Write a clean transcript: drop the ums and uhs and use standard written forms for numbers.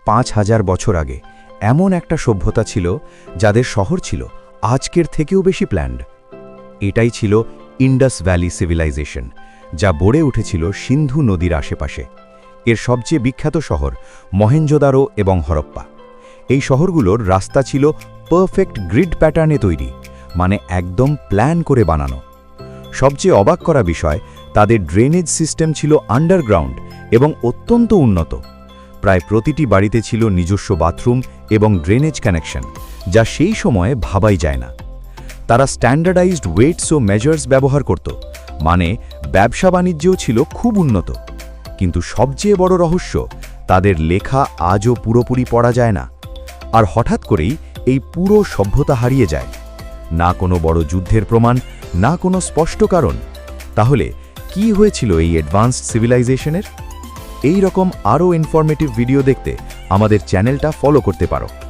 5000 বছর আগে এমন একটা সভ্যতা ছিল যাদের শহর ছিল আজকের থেকেও বেশি প্ল্যান্ড। এটাই ছিল ইন্ডাস ভ্যালি সিভিলাইজেশন, যা গড়ে উঠেছিল সিন্ধু নদীর আশেপাশে। এর সবচেয়ে বিখ্যাত শহর মহেঞ্জোদারো এবং হরপ্পা। এই শহরগুলোর রাস্তা ছিল পারফেক্ট গ্রিড প্যাটার্নে তৈরি, মানে একদম প্ল্যান করে বানানো। সবচেয়ে অবাক করা বিষয়, তাদের ড্রেনেজ সিস্টেম ছিল আন্ডারগ্রাউন্ড এবং অত্যন্ত উন্নত। প্রায় প্রতিটি বাড়িতে ছিল নিজস্ব বাথরুম এবং ড্রেনেজ কানেকশন, যা সেই সময়ে ভাবাই যায় না। তারা স্ট্যান্ডার্ডাইজড ওয়েটস ও মেজার্স ব্যবহার করত, মানে ব্যবসা বাণিজ্যও ছিল খুব উন্নত। কিন্তু সবচেয়ে বড় রহস্য, তাদের লেখা আজও পুরোপুরি পড়া যায় না। আর হঠাৎ করেই এই পুরো সভ্যতা হারিয়ে যায়। না কোনো বড় যুদ্ধের প্রমাণ, না কোনো স্পষ্ট কারণ। তাহলে কি হয়েছিল এই অ্যাডভান্সড সিভিলাইজেশনের? এই রকম আরও ইনফরমেটিভ ভিডিও দেখতে আমাদের চ্যানেলটা ফলো করতে পারো।